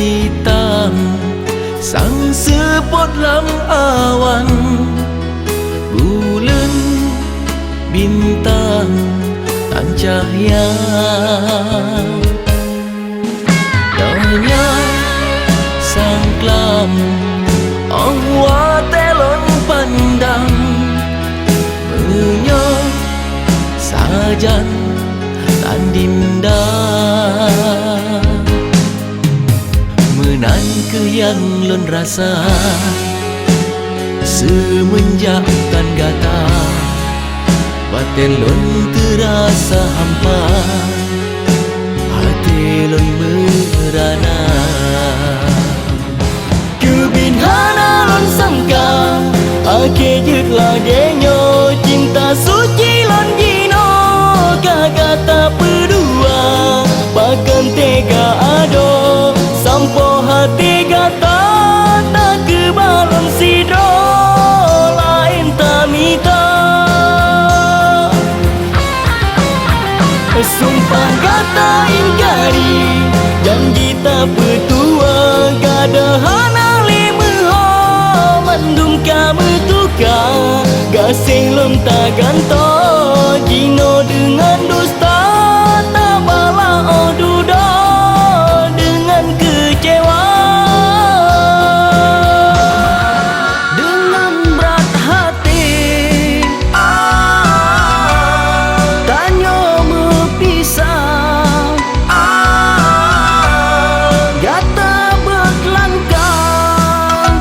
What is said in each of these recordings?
hitam sang sepot lam awan, bulan bintang tan cahaya. Danya sang kelam Allah telon pandang, menyok sajan tan dinda. Menan ke yang lon rasa semenjak kan gata, batin lon terasa hampa, hati lon merana. Kebinhana lon sangka ake jut lagenyo, cinta suci lon gino kagata berdua, bahkan tega ado sampo hati gata tak kebalon sidro lain tamita. Sumpah kata ingkari janji tak bertua, gadahan limeho mendum kamu tuka, gasing lom tak ganto gino dengan dusta, tak bala odudo dengan kecewa. Dengan berat hati tanya mepisah, gata berkelangkang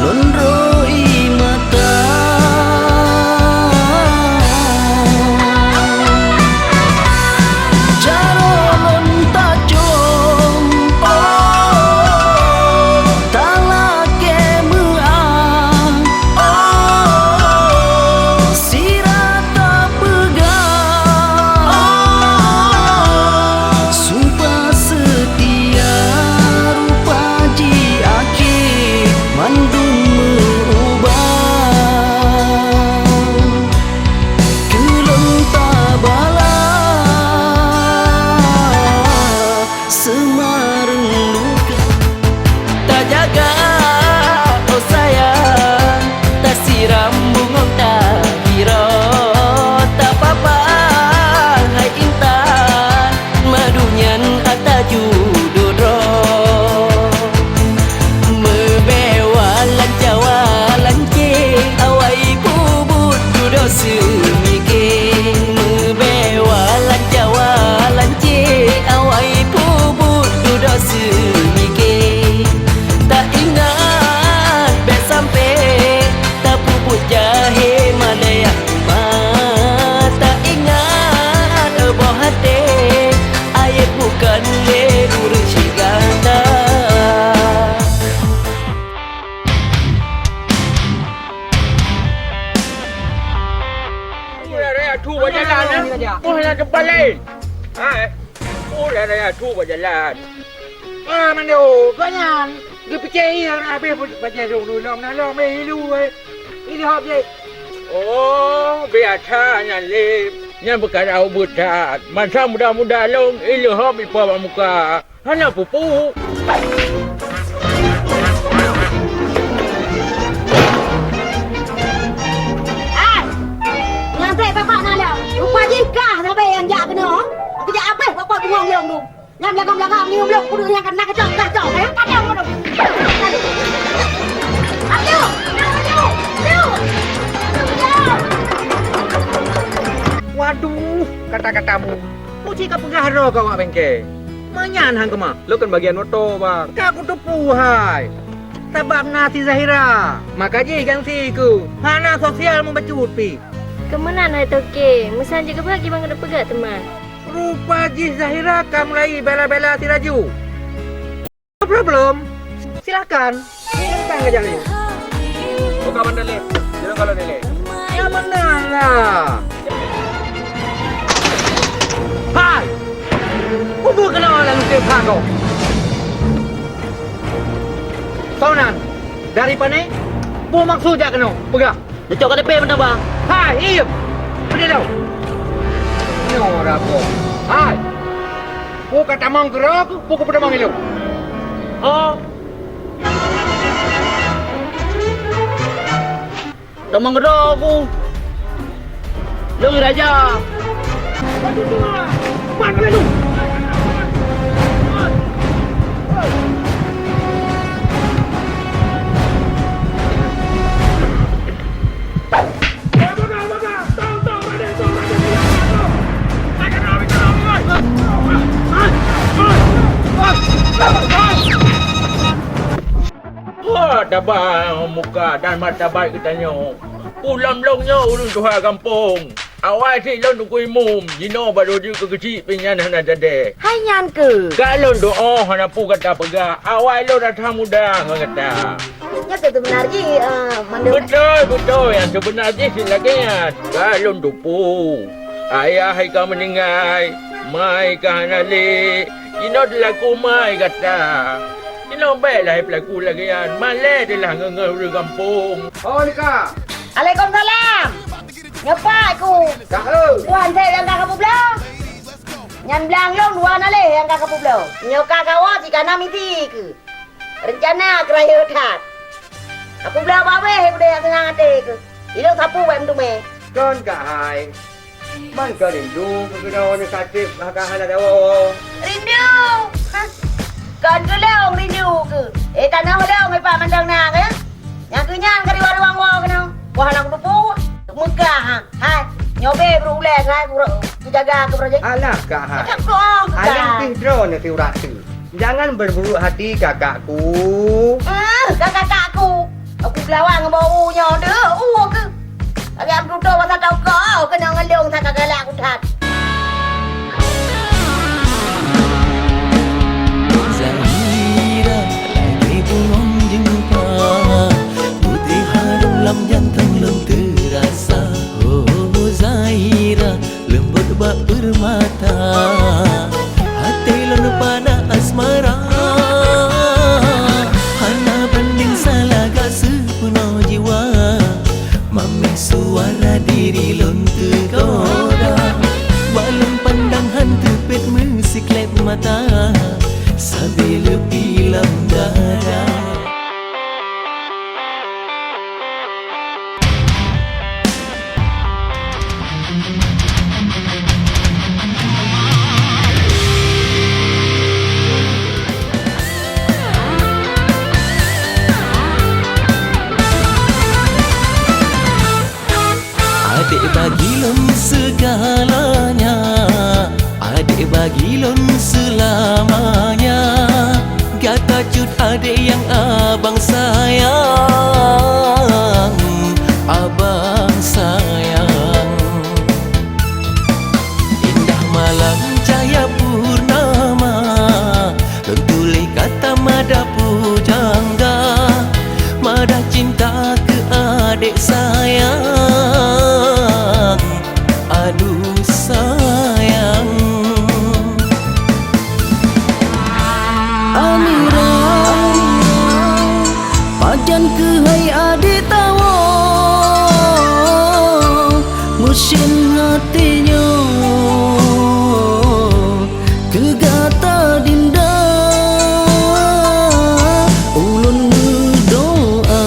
lonroi mata. Cara lon tak jumpa talake meang, sirat tak pegang, sumpah setia rupa ji akhir mandung merubah. Kelon tak bala semarang luka, tak jaga oh sayang, tak siram bunga tak kira, tak apa-apa hai intan madunyan ata jududro. Mebewa lancawa lancing awai bubut judo semike, mebewa lancawa lancing awai bubut judo semike. Tak ingat bet sampai tak puput jahe malaya rumah, tak ingat boh hati ayat bukan le urus ganda. Thu vào jalan ya. Oh, nak kembali. Oh, dah thu vào jalan. Mình đều có nhà cứ bị chơi là bây giờ dùng nồi lòng nó lòng mày luôn ấy. Đi họp gì? Oh, biar nhà le. Yang berkara buta. Masa muda-muda long ini hop di bawah muka. Hanya pupu. Nanti bapak nak lupa jika sampai yang jak kena. Kerja apa bapak buang yang tu. Yang belakang-belakang ni belum kudu yang kena kacau-kacau. Kayak kacau tu. Aduh, aduh, aduh. Waduh, kata-katamu. Muci ka penggahara kau mak bengke. Manyan hang kema. Lu kan bagian motor, Bang. Ka aku tepu hai. Tabak nasi Zahira. Makaji ganti ku. Hana sosial membacut pi. Kemenan hai toke. Mesan juga bagi bang ada pegat teman. Rupa Ji Zahira kamu lagi bela-bela si Raju. No problem. Silakan. Silakan ke jalan. Oh, kapan dale? Jangan kalau dale. Ya mana lah. Hai. Kubu kena orang tepang kau. Sonan. Dari mana? Bu maksud jak kena. Pegang. Cocok ke depan mana bang? Hai, iya. Pergi dah. Ini orang apa? Hai. Pu kata mang gerak, pu kepada mang ilok. Oh. Tamang gerak aku. Long Raja. Mana lu? Dapat muka dan mata baik katanya. Pulang longnya ulun tuha kampung. Awal si lon tu kui mum. Jino baru dia ke kecil pinyan hana jade. Hai nyan ke? Kalau doa hana pu kata pegah. Awal lo datang muda kata. Ya tu benar je. Betul. Yang sebenarnya silakan. Kalau tu pu. Ayah hai kau meninggal. Mai kahana le. Jino dilaku mai kata. Ino baiklah pelaku lagi kan. Malai dia lah ngengah di kampung. Oh, Lika. Waalaikumsalam. Ngapa aku? Tahu. Tuan saya yang kakak pulau. Nyan belang long dua nale yang kakak pulau. Nyoka kawa jika namiti ke. Rencana keraya tat. Aku belau babe bude yang senang hati ke. Ilo sapu wem tu me. Con cả hai. Man ka rindu kagadaw ni sakit hakahan na daw. Rindu. Kan ke leong rindu ke. Tanah leong mai pa mandang na ke. Yang ke nyan ka di warung wa ke no. Wah nak dupu. Megah. Hai. Nyobe berulek hai ku jaga ke projek. Alah Kak Hai. Cakap doang. Alang pintro na tiuratu. Jangan berburuk hati kakakku. Kakak-kakakku. Aku kelawang baunya dia. Ke. Agak aku tahu pasal tahu kau kena ngelung tak galak aku tak. Zahira lagi belum jumpa. Putih harum lam jantung belum terasa. Oh Zahira lembut bak bermata. Hati lon pada asmara. Hana banding salah gak sepenuh jiwa. Mami suara diri lon tergoda. Balon pandang hantu pet musik lep mata. Sambil lebih dada. Adik bagi lon segalanya. Adik bagi lon selamanya. Kata cut adik yang abang sayang. Abang sayang. Indah malam cahaya purnama. Lentulih kata mada pujangga. Mada cinta ke adik sayang. Aduh sayang. Amira pajan ke hai adik tawa. Mesin hatinya kegata dinda. Ulun berdoa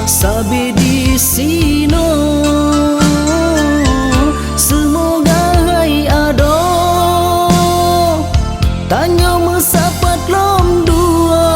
sabi di sino. Semoga hai ado tanya mesapat lom dua.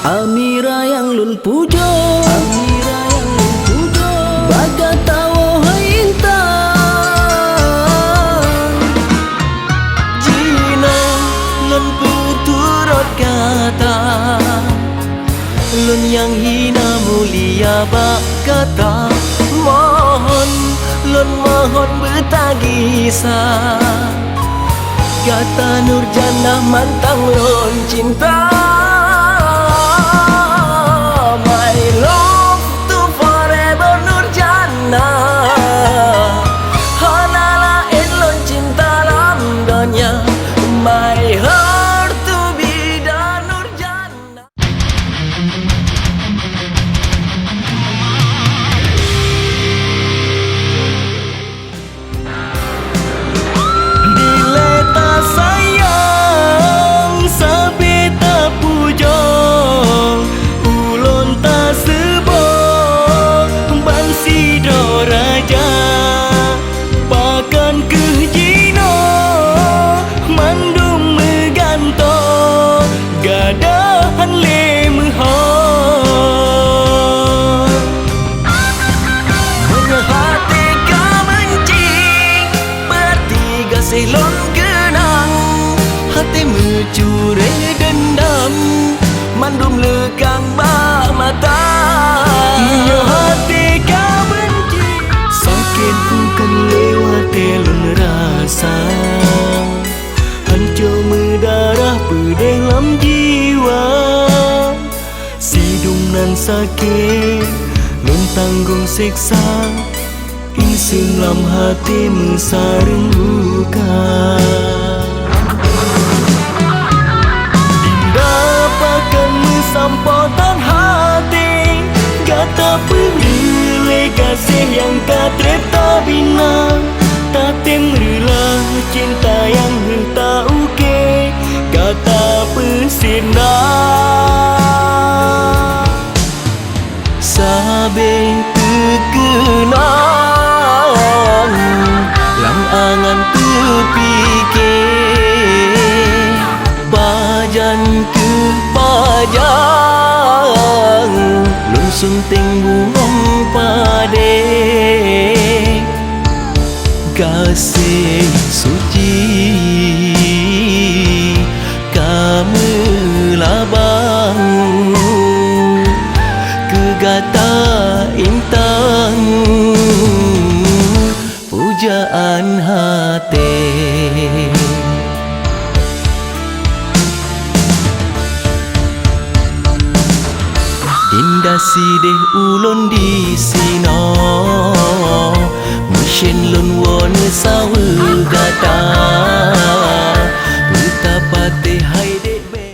Amira yang lun pujo. Amira yang lun pujo. Baga tawo hai intan. Jina lun puturut kata. Lun yang hina mulia bak kata. Mohon lun mohon bertagisa. Kata Nurjannah mantang lun cinta. My love to forever Nurjannah. Hana lain lun cinta lam dunia. My heart to be the Nurjannah. kasih lon kenang hati mencuri dendam mandum lekang bak mata iyo hati kau benci sakit bukan lewat telun rasa hancur mendarah pedih dalam jiwa sidung nan sakit lun tanggung siksa insun lam hati mesarung luka dapatkan mesampotan hati kata penilai kasih yang katrep tak bina tak temrilah cinta yang tak uke kata persinar sabe terkenang lam angan terfikir bajan ke bajang lun sunting buang pade kasih suci kamu labang kegata intan pujaan hati indah sideh ulun di sino mesin lun wone sawu gata betapa teh haide be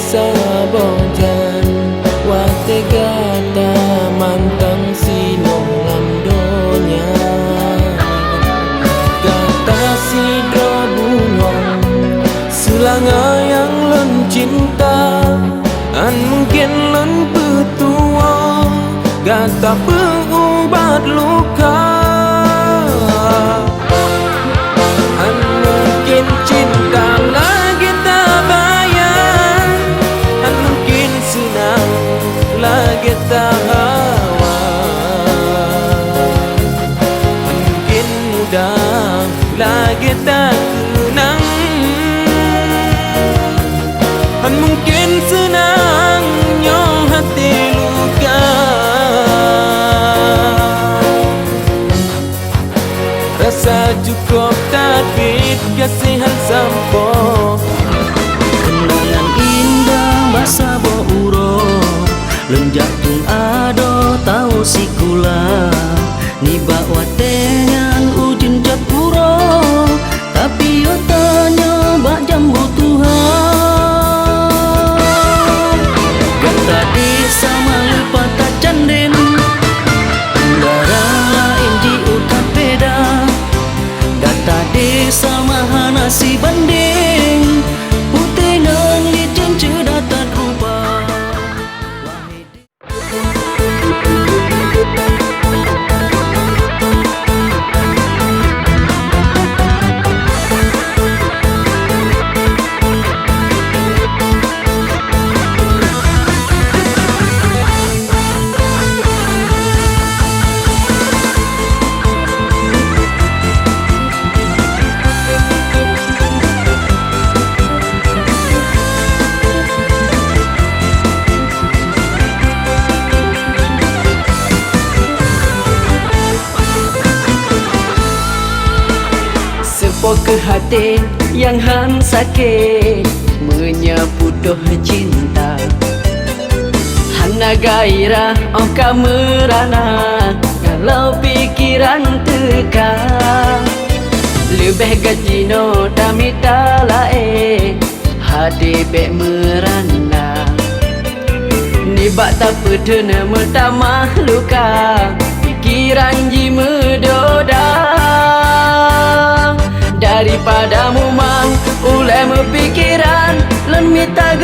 sabojan wate gata mantang sinong lam donya gata sidro bunong selanga yang lon cinta an mungkin lon petua gata pengubat luka an mungkin cinta lagi tak bayar an mungkin senang lagi tak hawa an mungkin mudah lagi tak kenang an mungkin senang nyong hati luka rasa cukup tapi kasihan sampo kenangan indah masa bouro lenjak tung ado tahu sikula ni bawa tengan ujin jat puro tapi yo tanya bak jambu Tuhan kata di sama lupa tak canden udara inji utak beda kata di sama hana si banding putih nang licin cedak tak rupa ke hati yang han sakit menyapu doh cinta hana gairah oh kamerana kalau pikiran tekan lebih gajino damita lae hati bek merana nibak tak pedena mertamah luka pikiran ji medoda daripadamu mang ulai mepikiran len mita